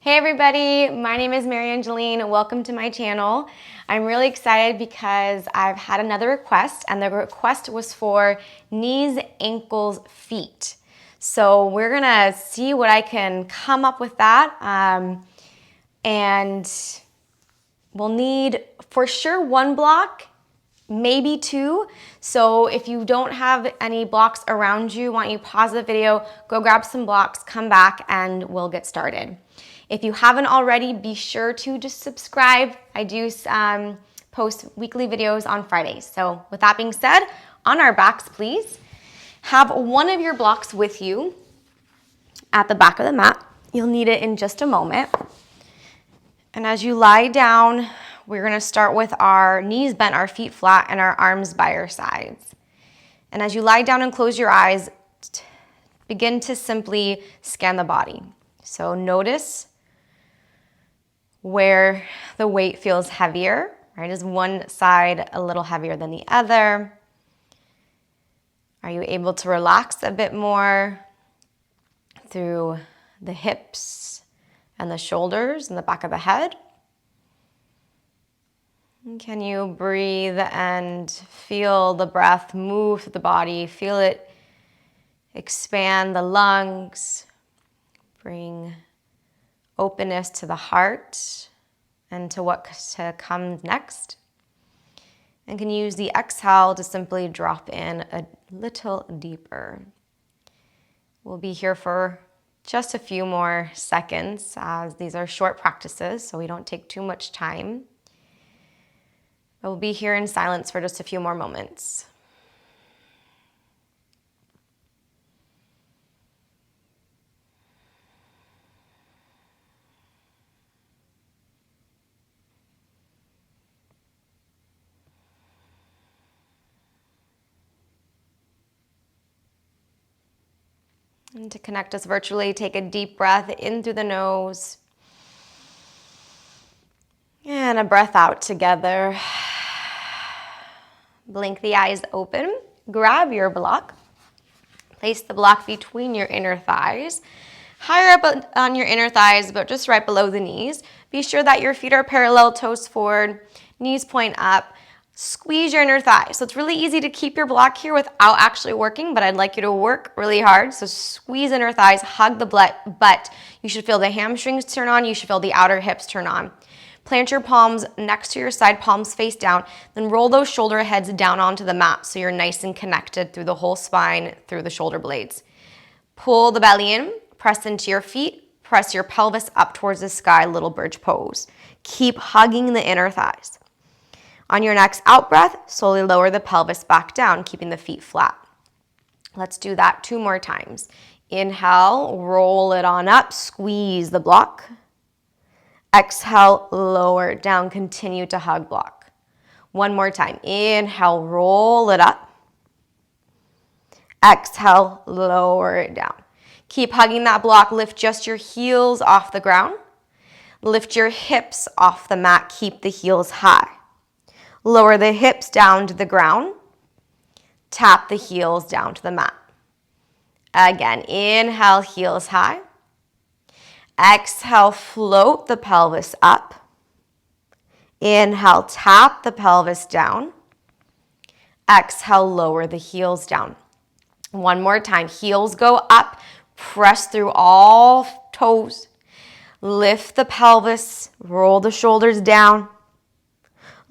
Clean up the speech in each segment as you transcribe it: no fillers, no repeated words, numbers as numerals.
Hey everybody, my name is MaryAnngeline. Welcome to my channel. I'm really excited because I've had another request, and the request was for knees, ankles, feet. So we're gonna see what I can come up with that. And we'll need for sure one block, maybe two. So if you don't have any blocks around you, why don't you pause the video, go grab some blocks, come back, and we'll get started. If you haven't already, be sure to just subscribe. I do post weekly videos on Fridays. So with that being said, on our backs, please, have one of your blocks with you at the back of the mat. You'll need it in just a moment. And as you lie down, we're gonna start with our knees bent, our feet flat, and our arms by our sides. And as you lie down and close your eyes, begin to simply scan the body. So notice where the weight feels heavier, right? Is one side a little heavier than the other? Are you able to relax a bit more through the hips and the shoulders and the back of the head? And can you breathe and feel the breath move through the body? Feel it expand the lungs, bring openness to the heart and to what comes next. And can use the exhale to simply drop in a little deeper. We'll be here for just a few more seconds, as these are short practices, so we don't take too much time. But we'll be here in silence for just a few more moments. And to connect us virtually, take a deep breath in through the nose and a breath out together. Blink the eyes open, grab your block, place the block between your inner thighs, higher up on your inner thighs, but just right below the knees. Be sure that your feet are parallel, toes forward, knees point up. Squeeze your inner thighs. So it's really easy to keep your block here without actually working, but I'd like you to work really hard. So squeeze inner thighs, hug the butt. You should feel the hamstrings turn on. You should feel the outer hips turn on. Plant your palms next to your side, palms face down. Then roll those shoulder heads down onto the mat so you're nice and connected through the whole spine, through the shoulder blades. Pull the belly in, press into your feet, press your pelvis up towards the sky, little bird pose. Keep hugging the inner thighs. On your next out breath, slowly lower the pelvis back down, keeping the feet flat. Let's do that 2 more times. Inhale, roll it on up, squeeze the block. Exhale, lower it down, continue to hug block. 1 more time. Inhale, roll it up. Exhale, lower it down. Keep hugging that block. Lift just your heels off the ground. Lift your hips off the mat. Keep the heels high. Lower the hips down to the ground. Tap the heels down to the mat. Again, inhale, heels high. Exhale, float the pelvis up. Inhale, tap the pelvis down. Exhale, lower the heels down. 1 more time. Heels go up. Press through all toes. Lift the pelvis. Roll the shoulders down.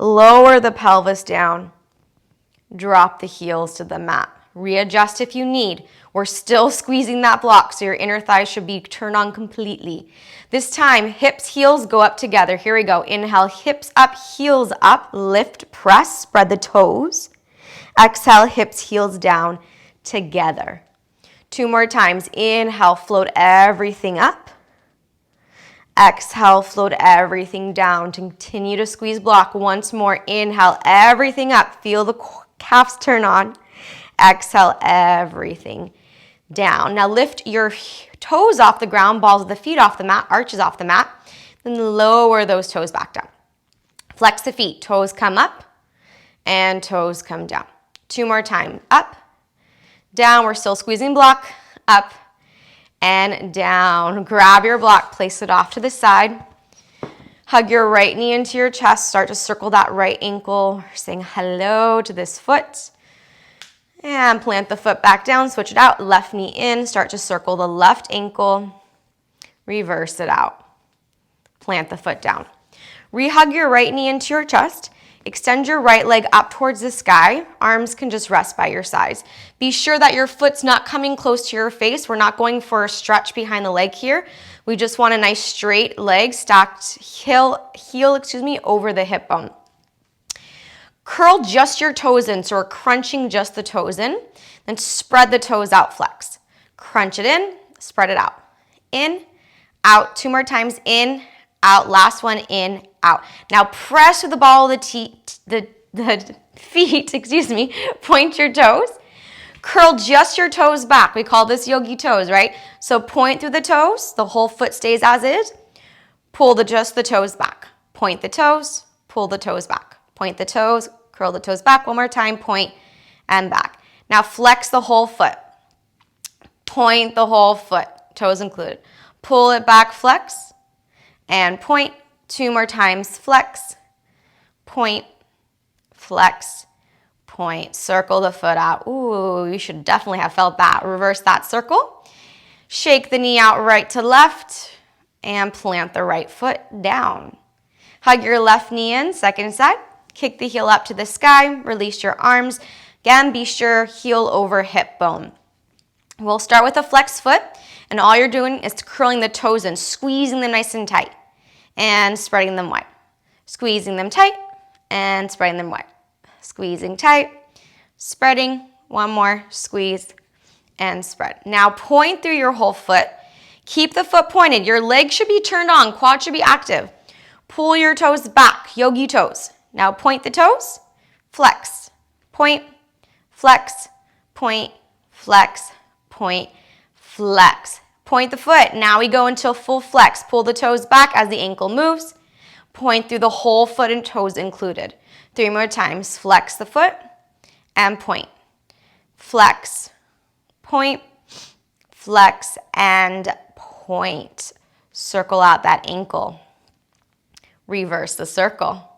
Lower the pelvis down. Drop the heels to the mat. Readjust if you need. We're still squeezing that block, so your inner thighs should be turned on completely. This time, hips, heels go up together. Here we go. Inhale, hips up, heels up. Lift, press, spread the toes. Exhale, hips, heels down together. 2 more times. Inhale, float everything up. Exhale, float everything down. Continue to squeeze block. Once more, inhale, everything up. Feel the calves turn on. Exhale, everything down. Now lift your toes off the ground, balls of the feet off the mat, arches off the mat. Then lower those toes back down. Flex the feet. Toes come up and toes come down. 2 more times. Up, down. We're still squeezing block. Up and down. Grab your block, place it off to the side. Hug your right knee into your chest. Start to circle that right ankle, saying hello to this foot. And plant the foot back down, switch it out, left knee in, start to circle the left ankle, reverse it out. Plant the foot down. Rehug your right knee into your chest. Extend your right leg up towards the sky. Arms can just rest by your sides. Be sure that your foot's not coming close to your face. We're not going for a stretch behind the leg here. We just want a nice straight leg, stacked heel over the hip bone. Curl just your toes in, so we're crunching just the toes in. Then spread the toes out, flex. Crunch it in, spread it out. In, out, 2 more times, in, out, last one, in, out. Now press with the ball of the feet, point your toes. Curl just your toes back. We call this yogi toes, right? So point through the toes, the whole foot stays as is. Pull just the toes back. Point the toes, pull the toes back. Point the toes, curl the toes back. One more time, point and back. Now flex the whole foot. Point the whole foot, toes included. Pull it back, flex, and point. 2 more times, flex, point, flex, point. Circle the foot out. Ooh, you should definitely have felt that. Reverse that circle. Shake the knee out right to left and plant the right foot down. Hug your left knee in, second side. Kick the heel up to the sky. Release your arms. Again, be sure heel over hip bone. We'll start with a flex foot, and all you're doing is curling the toes in, squeezing them nice and tight, and spreading them wide. Squeezing them tight, and spreading them wide. Squeezing tight, spreading, one more, squeeze, and spread. Now point through your whole foot. Keep the foot pointed. Your legs should be turned on, quad should be active. Pull your toes back, yogi toes. Now point the toes, flex, point, flex, point, flex, point, flex. Point the foot. Now we go into full flex. Pull the toes back as the ankle moves. Point through the whole foot and toes included. 3 more times. Flex the foot and point. Flex, point, flex, and point. Circle out that ankle. Reverse the circle.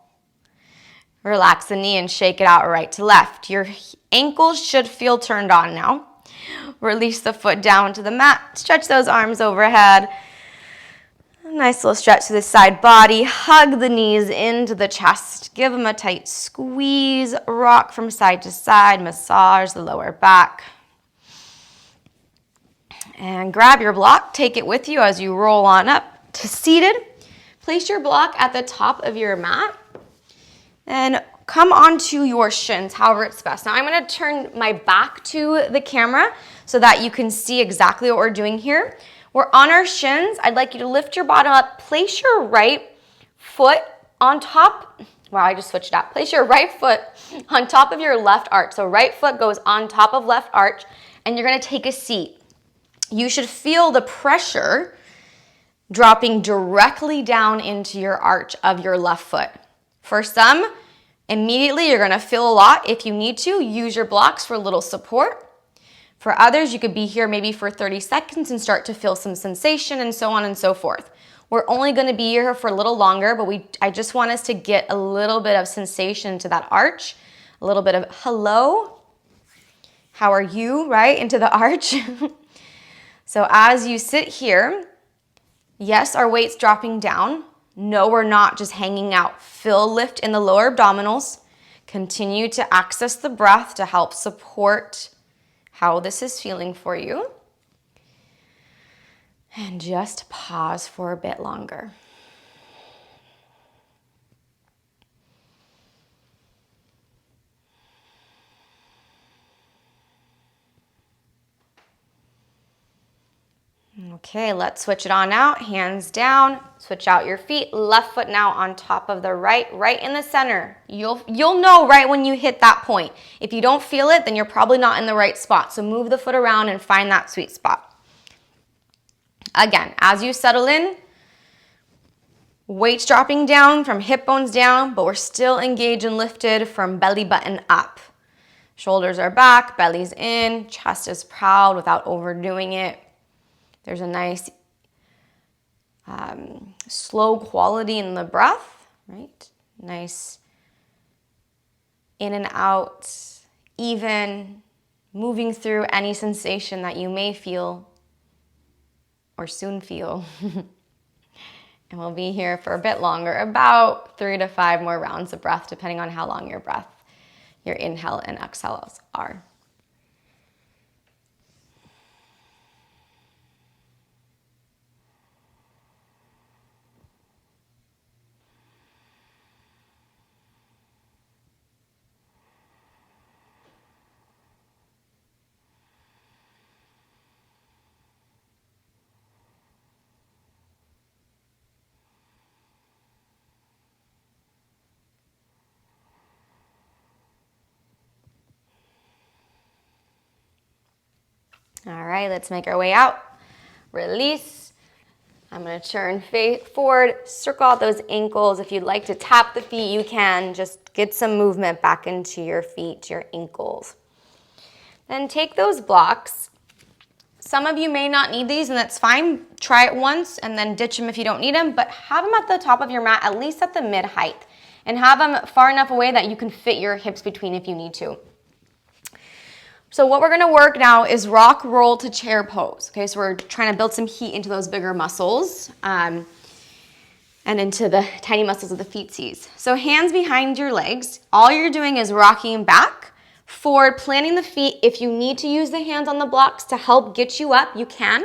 Relax the knee and shake it out right to left. Your ankles should feel turned on now. Release the foot down to the mat. Stretch those arms overhead. A nice little stretch to the side body. Hug the knees into the chest. Give them a tight squeeze. Rock from side to side. Massage the lower back. And grab your block. Take it with you as you roll on up to seated. Place your block at the top of your mat. And come onto your shins, however it's best. Now I'm going to turn my back to the camera so that you can see exactly what we're doing here. We're on our shins. I'd like you to lift your bottom up. Place your right foot on top. Wow, I just switched it up. Place your right foot on top of your left arch. So right foot goes on top of left arch, and you're going to take a seat. You should feel the pressure dropping directly down into your arch of your left foot. For some, immediately you're gonna feel a lot. If you need to, use your blocks for a little support. For others, you could be here maybe for 30 seconds and start to feel some sensation and so on and so forth. We're only gonna be here for a little longer, but I just want us to get a little bit of sensation to that arch, a little bit of hello, how are you, right, into the arch. So as you sit here, yes, our weight's dropping down. No, we're not just hanging out. Feel lift in the lower abdominals. Continue to access the breath to help support how this is feeling for you. And just pause for a bit longer. Okay, let's switch it on out. Hands down, switch out your feet. Left foot now on top of the right in the center. You'll know right when you hit that point. If you don't feel it, then you're probably not in the right spot. So move the foot around and find that sweet spot. Again, as you settle in, weight's dropping down from hip bones down, but we're still engaged and lifted from belly button up. Shoulders are back, belly's in, chest is proud without overdoing it. There's a nice slow quality in the breath, right? Nice in and out, even moving through any sensation that you may feel or soon feel. And we'll be here for a bit longer, about 3 to 5 more rounds of breath, depending on how long your inhale and exhales are. All right, let's make our way out. Release. I'm going to turn forward, circle out those ankles. If you'd like to tap the feet, you can. Just get some movement back into your feet, your ankles. Then take those blocks. Some of you may not need these, and that's fine. Try it once and then ditch them if you don't need them, but have them at the top of your mat, at least at the mid-height, and have them far enough away that you can fit your hips between if you need to. So what we're gonna work now is rock, roll to chair pose. Okay, so we're trying to build some heat into those bigger muscles and into the tiny muscles of the feetsies. So hands behind your legs. All you're doing is rocking back, forward, planting the feet. If you need to use the hands on the blocks to help get you up, you can.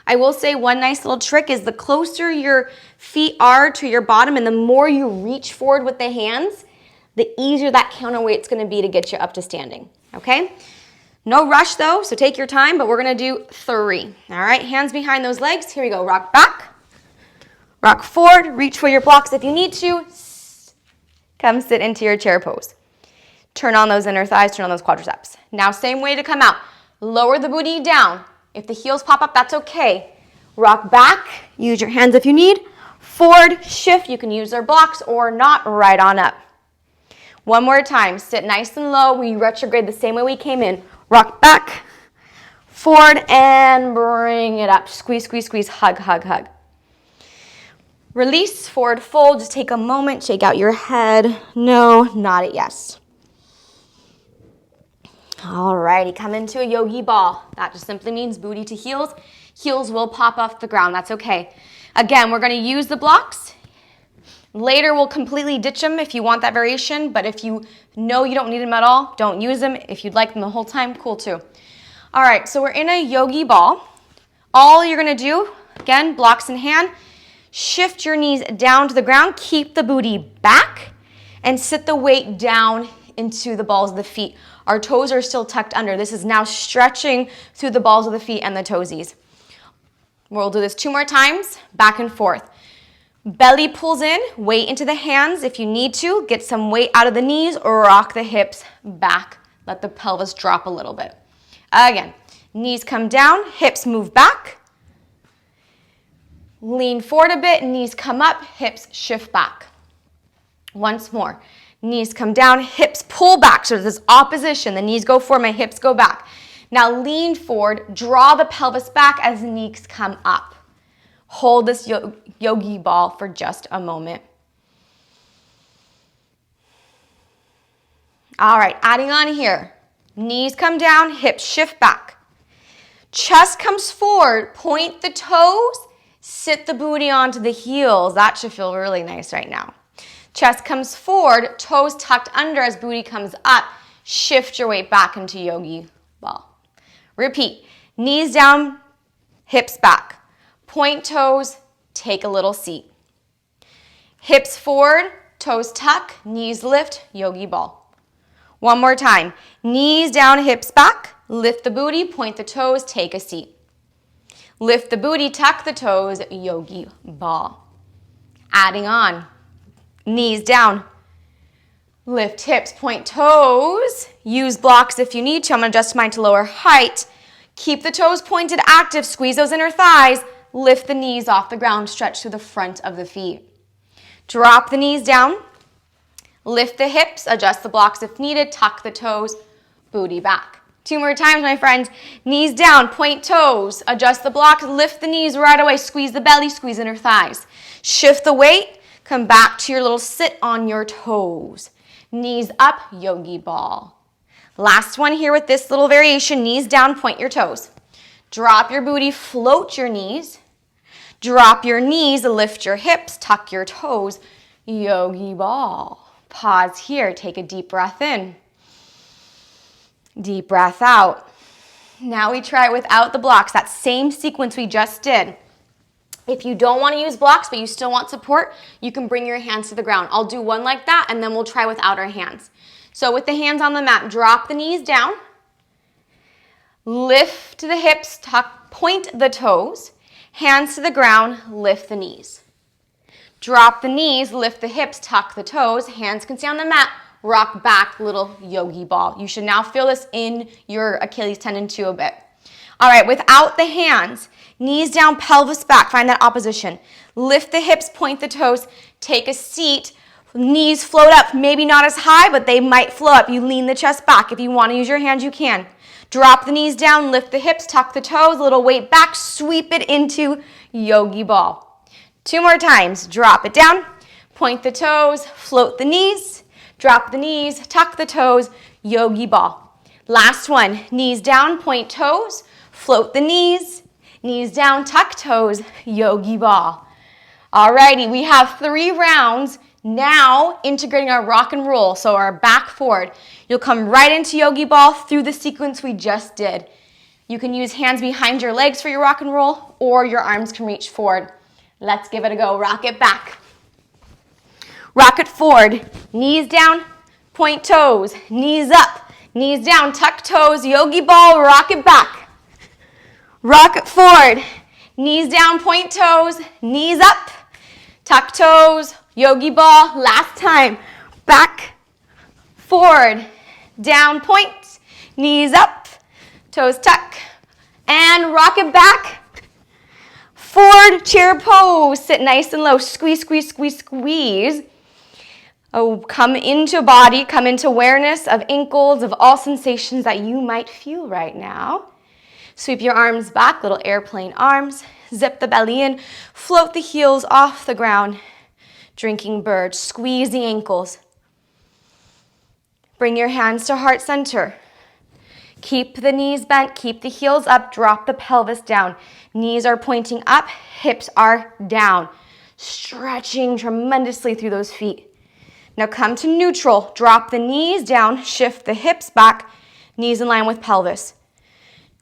I will say one nice little trick is the closer your feet are to your bottom and the more you reach forward with the hands, the easier that counterweight's gonna be to get you up to standing, okay? No rush though, so take your time, but we're gonna do 3. All right, hands behind those legs. Here we go, rock back, rock forward, reach for your blocks if you need to. Come sit into your chair pose. Turn on those inner thighs, turn on those quadriceps. Now same way to come out. Lower the booty down. If the heels pop up, that's okay. Rock back, use your hands if you need. Forward, shift, you can use their blocks or not, right on up. One more time, sit nice and low. We retrograde the same way we came in. Rock back, forward, and bring it up. Squeeze, squeeze, squeeze, hug, hug, hug. Release, forward fold. Just take a moment, shake out your head. No, nod it yes. Alrighty, come into a yogi ball. That just simply means booty to heels. Heels will pop off the ground, that's okay. Again, we're gonna use the blocks. Later, we'll completely ditch them if you want that variation, but if you know you don't need them at all, don't use them. If you'd like them the whole time, cool too. All right, so we're in a yogi ball. All you're gonna do, again, blocks in hand, shift your knees down to the ground, keep the booty back, and sit the weight down into the balls of the feet. Our toes are still tucked under. This is now stretching through the balls of the feet and the toesies. We'll do this 2 more times, back and forth. Belly pulls in, weight into the hands. If you need to, get some weight out of the knees or rock the hips back. Let the pelvis drop a little bit. Again, knees come down, hips move back. Lean forward a bit, knees come up, hips shift back. Once more, knees come down, hips pull back. So there's this opposition. The knees go forward, my hips go back. Now lean forward, draw the pelvis back as the knees come up. Hold this yogi ball for just a moment. All right, adding on here. Knees come down, hips shift back. Chest comes forward, point the toes, sit the booty onto the heels. That should feel really nice right now. Chest comes forward, toes tucked under as booty comes up. Shift your weight back into yogi ball. Repeat, knees down, hips back. Point toes, take a little seat. Hips forward, toes tuck, knees lift, yogi ball. One more time. Knees down, hips back, lift the booty, point the toes, take a seat. Lift the booty, tuck the toes, yogi ball. Adding on. Knees down, lift hips, point toes. Use blocks if you need to. I'm going to adjust mine to lower height. Keep the toes pointed, active, squeeze those inner thighs. Lift the knees off the ground, stretch through the front of the feet. Drop the knees down, lift the hips, adjust the blocks if needed, tuck the toes, booty back. 2 more times, my friends. Knees down, point toes. Adjust the blocks, lift the knees right away. Squeeze the belly, squeeze inner thighs. Shift the weight, come back to your little sit on your toes. Knees up, yogi ball. Last one here with this little variation. Knees down, point your toes. Drop your booty, float your knees. Drop your knees, lift your hips, tuck your toes. Yogi ball. Pause here, take a deep breath in. Deep breath out. Now we try it without the blocks, that same sequence we just did. If you don't want to use blocks, but you still want support, you can bring your hands to the ground. I'll do one like that, and then we'll try without our hands. So with the hands on the mat, drop the knees down. Lift the hips, point the toes. Hands to the ground, lift the knees. Drop the knees, lift the hips, tuck the toes. Hands can stay on the mat. Rock back, little yogi ball. You should now feel this in your Achilles tendon too a bit. All right, without the hands, knees down, pelvis back. Find that opposition. Lift the hips, point the toes. Take a seat. Knees float up. Maybe not as high, but they might float up. You lean the chest back. If you want to use your hands, you can. Drop the knees down, lift the hips, tuck the toes. A little weight back, sweep it into yogi ball. 2 more times. Drop it down, point the toes, float the knees. Drop the knees, tuck the toes, yogi ball. Last one, knees down, point toes, float the knees down, tuck toes, yogi ball. Alrighty, we have 3 rounds. Now integrating our rock and roll, so our back forward. You'll come right into yogi ball through the sequence we just did. You can use hands behind your legs for your rock and roll, or your arms can reach forward. Let's give it a go. Rock it back. Rock it forward, knees down, point toes, knees up, knees down, tuck toes, yogi ball, rock it back. Rock it forward, knees down, point toes, knees up, tuck toes, yogi ball. Last time, back, forward, down, point, knees up, toes tuck, and rock it back. Forward chair pose, sit nice and low, squeeze, squeeze, squeeze, squeeze. Oh, come into body, come into awareness of ankles, of all sensations that you might feel right now. Sweep your arms back, little airplane arms. Zip the belly in, float the heels off the ground. Drinking bird, squeeze the ankles. Bring your hands to heart center. Keep the knees bent, keep the heels up, drop the pelvis down. Knees are pointing up, hips are down. Stretching tremendously through those feet. Now come to neutral. Drop the knees down, shift the hips back, knees in line with pelvis.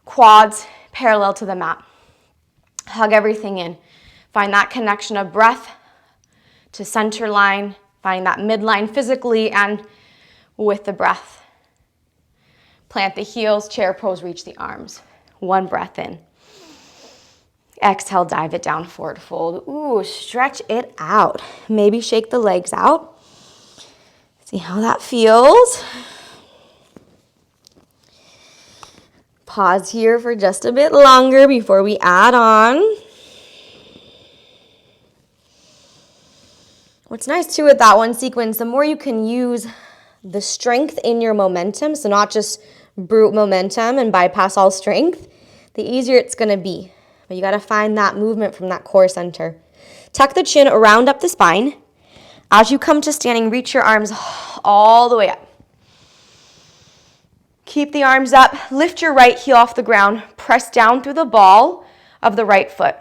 Quads parallel to the mat. Hug everything in. Find that connection of breath to center line. Find that midline physically and with the breath. Plant the heels, chair pose, reach the arms. 1 breath in. Exhale, dive it down, forward fold. Ooh, stretch it out. Maybe shake the legs out. See how that feels. Pause here for just a bit longer before we add on. What's nice too with that one sequence, the more you can use the strength in your momentum, so not just brute momentum and bypass all strength, the easier it's going to be. But you got to find that movement from that core center. Tuck the chin, round up the spine. As you come to standing, reach your arms all the way up. Keep the arms up. Lift your right heel off the ground. Press down through the ball of the right foot.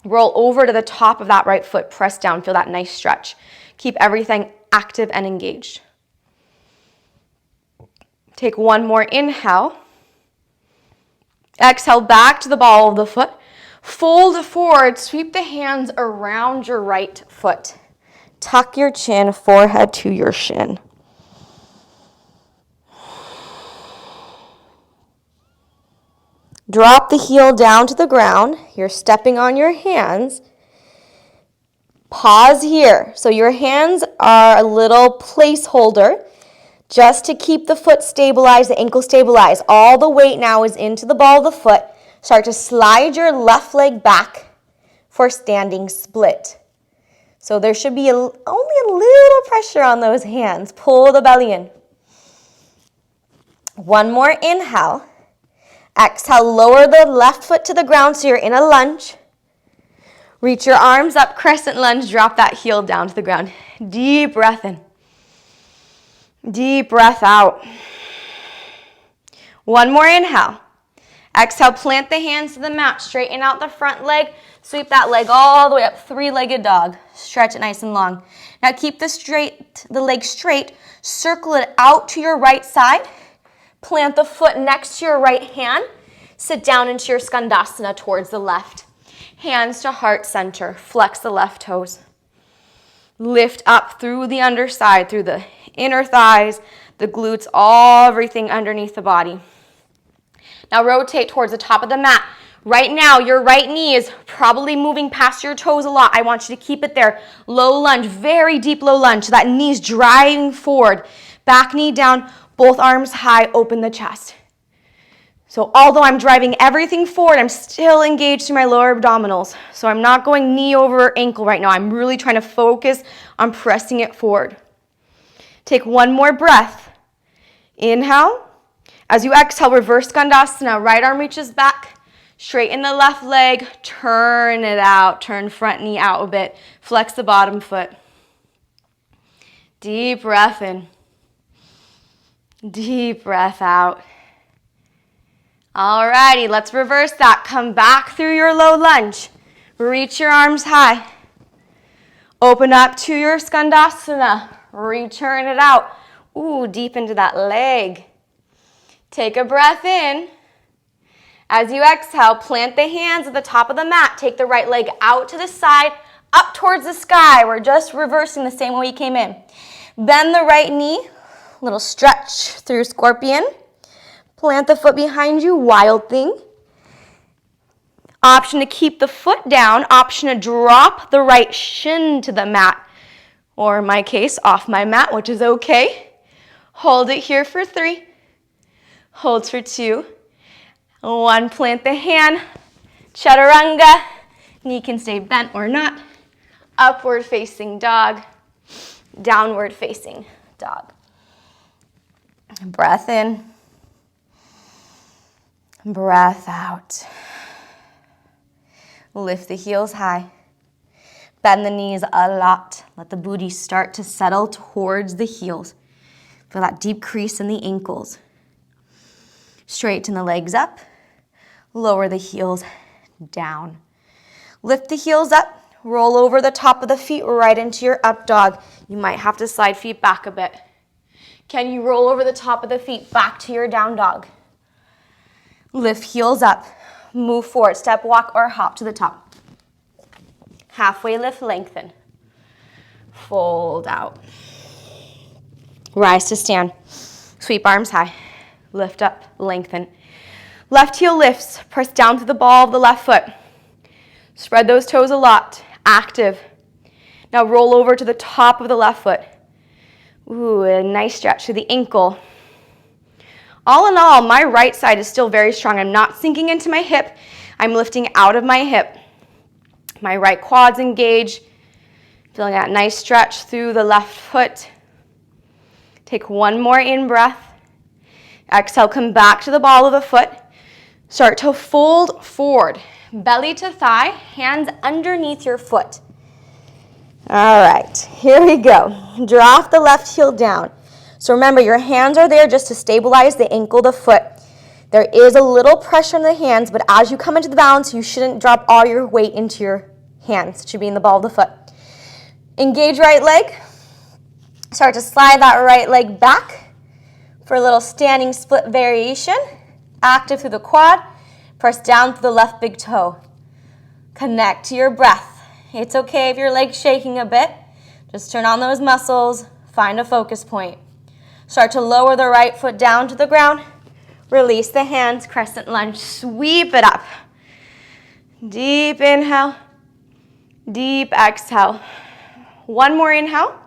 Roll over to the top of that right foot. Press down. Feel that nice stretch. Keep everything active and engaged. Take 1 more inhale. Exhale back to the ball of the foot. Fold forward. Sweep the hands around your right foot. Tuck your chin, forehead to your shin. Drop the heel down to the ground. You're stepping on your hands. Pause here. So your hands are a little placeholder just to keep the foot stabilized, the ankle stabilized. All the weight now is into the ball of the foot. Start to slide your left leg back for standing split. So there should be only a little pressure on those hands. Pull the belly in. One more inhale. Exhale, lower the left foot to the ground so you're in a lunge. Reach your arms up, crescent lunge, drop that heel down to the ground. Deep breath in. Deep breath out. One more inhale. Exhale, plant the hands to the mat, straighten out the front leg, sweep that leg all the way up, three-legged dog. Stretch it nice and long. Now keep the leg straight, circle it out to your right side, plant the foot next to your right hand, sit down into your skandasana towards the left. Hands to heart center, flex the left toes. Lift up through the underside, through the inner thighs, the glutes, everything underneath the body. Now rotate towards the top of the mat. Right now, your right knee is probably moving past your toes a lot. I want you to keep it there. Low lunge, very deep low lunge. So that knee's driving forward. Back knee down, both arms high, open the chest. So although I'm driving everything forward, I'm still engaged in my lower abdominals. So I'm not going knee over ankle right now. I'm really trying to focus on pressing it forward. Take one more breath. Inhale. As you exhale, reverse skandasana. Right arm reaches back. Straighten the left leg. Turn it out. Turn front knee out a bit. Flex the bottom foot. Deep breath in. Deep breath out. Alrighty, let's reverse that. Come back through your low lunge. Reach your arms high. Open up to your skandasana. Return it out. Ooh, deep into that leg. Take a breath in. As you exhale, plant the hands at the top of the mat. Take the right leg out to the side, up towards the sky. We're just reversing the same way you came in. Bend the right knee. Little stretch through scorpion. Plant the foot behind you, wild thing. Option to keep the foot down. Option to drop the right shin to the mat. Or in my case, off my mat, which is okay. Hold it here for 3. Hold for 2. 1, plant the hand. Chaturanga. Knee can stay bent or not. Upward facing dog. Downward facing dog. Breath in. Breath out. Lift the heels high. Bend the knees a lot. Let the booty start to settle towards the heels. Feel that deep crease in the ankles. Straighten the legs up. Lower the heels down. Lift the heels up. Roll over the top of the feet right into your up dog. You might have to slide feet back a bit. Can you roll over the top of the feet back to your down dog? Lift heels up. Move forward. Step, walk, or hop to the top. Halfway lift, lengthen. Fold out. Rise to stand. Sweep arms high. Lift up, lengthen. Left heel lifts. Press down to the ball of the left foot. Spread those toes a lot. Active. Now roll over to the top of the left foot. Ooh, a nice stretch to the ankle. All in all, my right side is still very strong. I'm not sinking into my hip. I'm lifting out of my hip. My right quad's engaged. Feeling that nice stretch through the left foot. Take one more in-breath. Exhale, come back to the ball of the foot. Start to fold forward. Belly to thigh, hands underneath your foot. All right, here we go. Drop the left heel down. So remember, your hands are there just to stabilize the ankle, the foot. There is a little pressure in the hands, but as you come into the balance, you shouldn't drop all your weight into your hands. It should be in the ball of the foot. Engage right leg. Start to slide that right leg back for a little standing split variation. Active through the quad. Press down through the left big toe. Connect to your breath. It's okay if your leg's shaking a bit. Just turn on those muscles. Find a focus point. Start to lower the right foot down to the ground. Release the hands, crescent lunge. Sweep it up. Deep inhale. Deep exhale. One more inhale.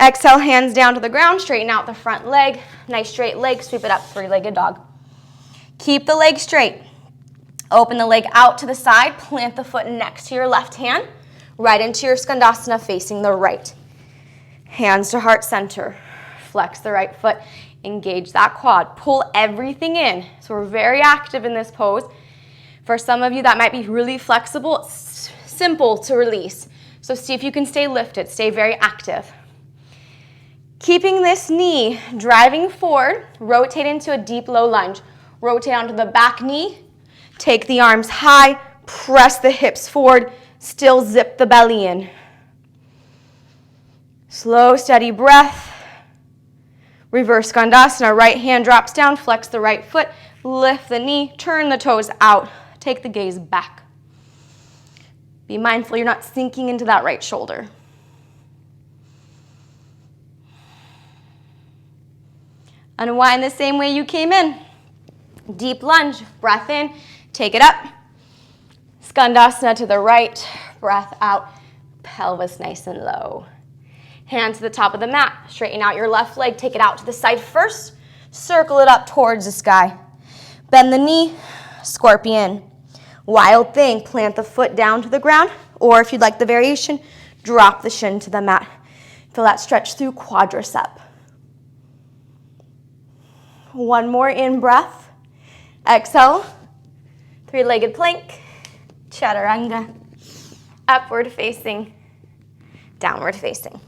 Exhale, hands down to the ground. Straighten out the front leg. Nice straight leg. Sweep it up, three-legged dog. Keep the leg straight. Open the leg out to the side. Plant the foot next to your left hand. Right into your skandasana facing the right. Hands to heart center. Flex the right foot. Engage that quad. Pull everything in. So we're very active in this pose. For some of you, that might be really flexible. It's simple to release. So see if you can stay lifted. Stay very active. Keeping this knee driving forward, rotate into a deep low lunge. Rotate onto the back knee. Take the arms high. Press the hips forward. Still zip the belly in. Slow, steady breath. Reverse Skandasana. Right hand drops down. Flex the right foot. Lift the knee. Turn the toes out. Take the gaze back. Be mindful you're not sinking into that right shoulder. Unwind the same way you came in. Deep lunge. Breath in. Take it up. Skandasana to the right. Breath out. Pelvis nice and low. Hand to the top of the mat. Straighten out your left leg. Take it out to the side first. Circle it up towards the sky. Bend the knee. Scorpion. Wild thing. Plant the foot down to the ground. Or if you'd like the variation, drop the shin to the mat. Feel that stretch through quadricep. One more in breath. Exhale. Three-legged plank. Chaturanga. Upward facing. Downward facing.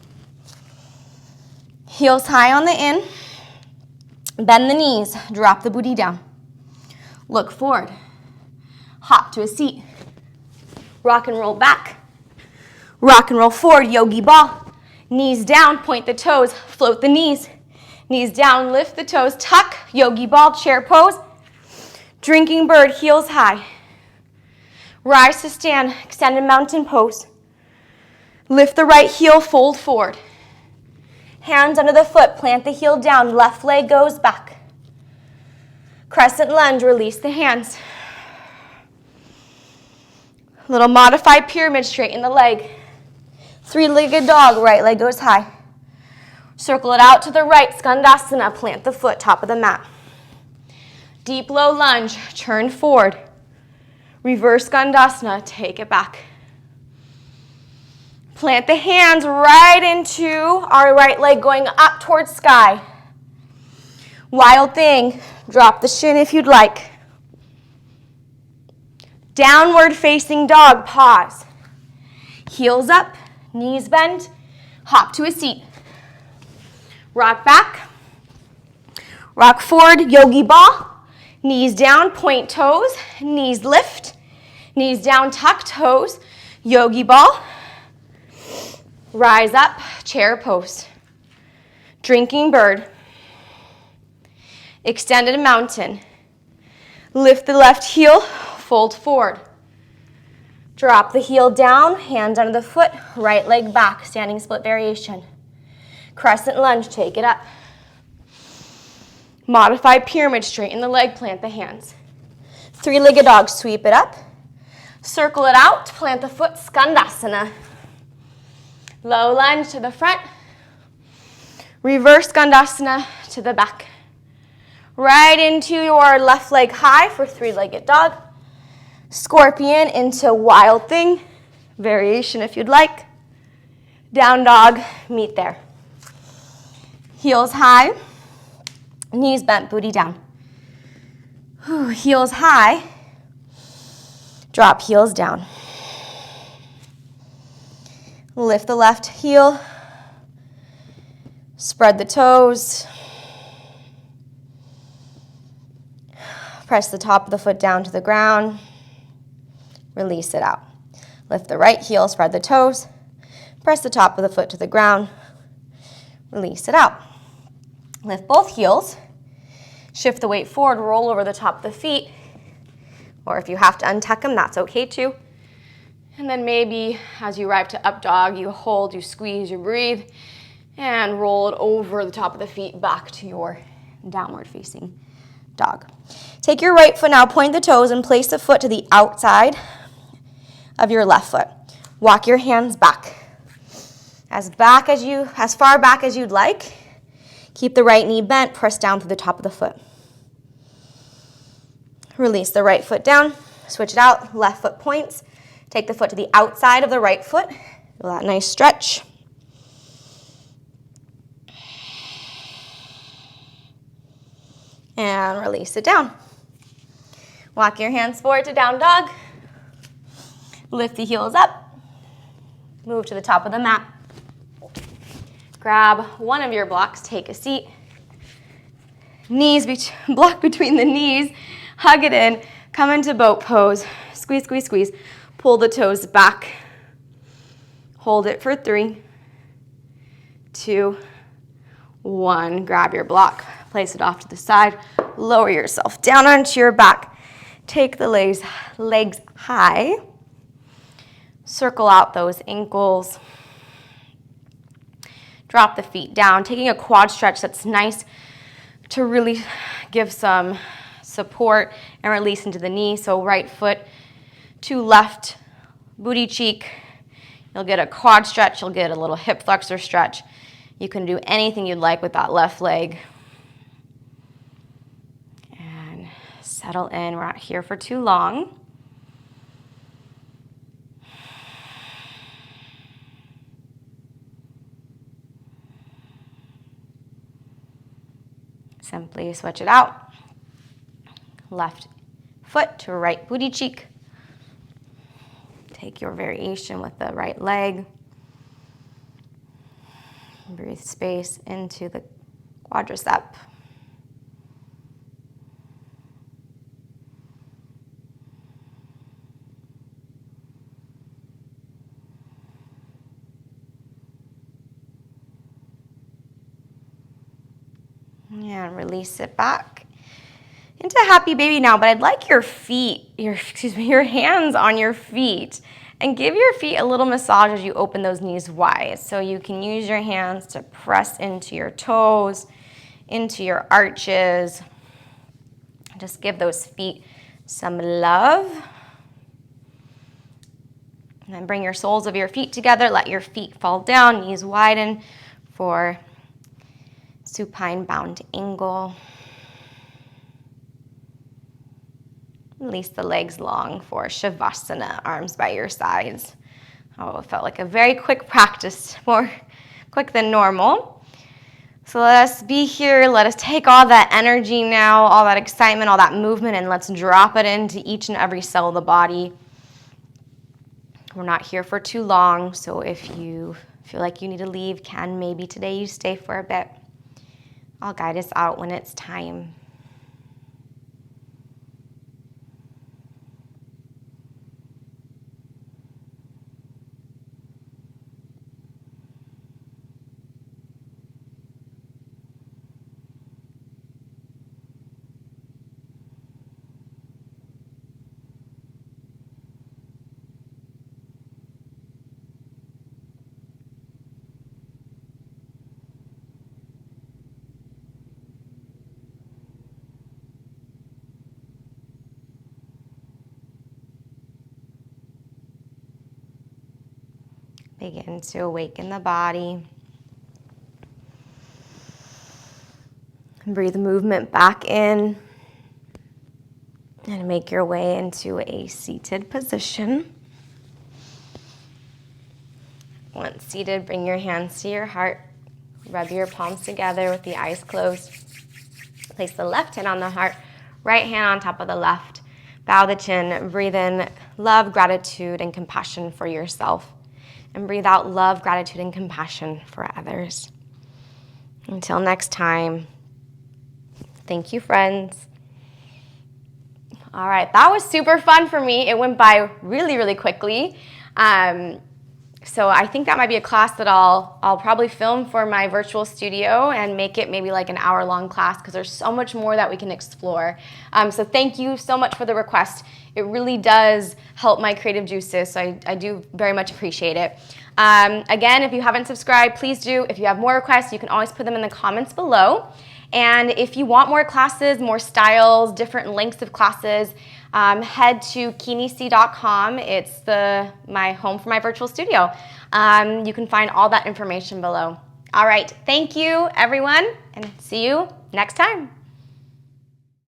Heels high on the in. Bend the knees. Drop the booty down. Look forward. Hop to a seat. Rock and roll back. Rock and roll forward. Yogi ball. Knees down. Point the toes. Float the knees. Knees down. Lift the toes. Tuck. Yogi ball. Chair pose. Drinking bird. Heels high. Rise to stand. Extended mountain pose. Lift the right heel. Fold forward. Hands under the foot, plant the heel down, left leg goes back. Crescent lunge, release the hands. Little modified pyramid, straighten the leg. Three-legged dog, right leg goes high. Circle it out to the right, Skandasana, plant the foot, top of the mat. Deep low lunge, turn forward. Reverse Skandasana, take it back. Plant the hands right into our right leg going up towards sky. Wild thing. Drop the shin if you'd like. Downward facing dog. Pause. Heels up. Knees bend. Hop to a seat. Rock back. Rock forward. Yogi ball. Knees down. Point toes. Knees lift. Knees down. Tuck toes. Yogi ball. Rise up, chair pose. Drinking bird. Extended mountain. Lift the left heel, fold forward. Drop the heel down, hands under the foot, right leg back, standing split variation. Crescent lunge, take it up. Modified pyramid, straighten the leg, plant the hands. Three-legged dog, sweep it up. Circle it out, plant the foot, Skandasana. Low lunge to the front. Reverse Skandasana to the back. Right into your left leg high for three-legged dog. Scorpion into wild thing. Variation if you'd like. Down dog, meet there. Heels high. Knees bent, booty down. Heels high. Drop heels down. Lift the left heel. Spread the toes. Press the top of the foot down to the ground. Release it out. Lift the right heel, spread the toes. Press the top of the foot to the ground. Release it out. Lift both heels. Shift the weight forward, roll over the top of the feet. Or if you have to untuck them, that's okay too. And then maybe as you arrive to up dog, you hold, you squeeze, you breathe, and roll it over the top of the feet back to your downward facing dog. Take your right foot now, point the toes, and place the foot to the outside of your left foot. Walk your hands back. As far back as you'd like. Keep the right knee bent, press down to the top of the foot. Release the right foot down, switch it out, left foot points. Take the foot to the outside of the right foot. Feel that nice stretch. And release it down. Walk your hands forward to down dog. Lift the heels up. Move to the top of the mat. Grab one of your blocks, take a seat. Block between the knees, hug it in, come into boat pose. Squeeze, squeeze, squeeze. Pull the toes back. Hold it for 3, 2, 1. Grab your block, place it off to the side. Lower yourself down onto your back. Take the legs high. Circle out those ankles. Drop the feet down, taking a quad stretch that's nice to really give some support and release into the knee. So right foot to left booty cheek. You'll get a quad stretch, you'll get a little hip flexor stretch. You can do anything you'd like with that left leg. And settle in, we're not here for too long. Simply switch it out. Left foot to right booty cheek. Take your variation with the right leg. Breathe space into the quadricep. And release it back into happy baby now, but I'd like your hands on your feet, and give your feet a little massage as you open those knees wide. So you can use your hands to press into your toes, into your arches. Just give those feet some love. And then bring your soles of your feet together. Let your feet fall down, knees widen for supine bound angle. Release the legs long for shavasana, arms by your sides. Oh, it felt like a very quick practice, more quick than normal. So let us be here. Let us take all that energy now, all that excitement, all that movement, and let's drop it into each and every cell of the body. We're not here for too long, so if you feel like you need to leave, maybe today you stay for a bit. I'll guide us out when it's time. Begin to awaken the body. Breathe movement back in. And make your way into a seated position. Once seated, bring your hands to your heart. Rub your palms together with the eyes closed. Place the left hand on the heart, right hand on top of the left. Bow the chin. Breathe in love, gratitude, and compassion for yourself. And breathe out love, gratitude, and compassion for others. Until next time, thank you, friends. All right, that was super fun for me. It went by really, really quickly. So I think that might be a class that I'll probably film for my virtual studio and make it maybe like an hour-long class, because there's so much more that we can explore. So thank you so much for the request. It really does help my creative juices, so I do very much appreciate it. Again, if you haven't subscribed, please do. If you have more requests, you can always put them in the comments below. And if you want more classes, more styles, different lengths of classes, head to kinesi.com. It's my home for my virtual studio. You can find all that information below. All right, thank you, everyone, and see you next time.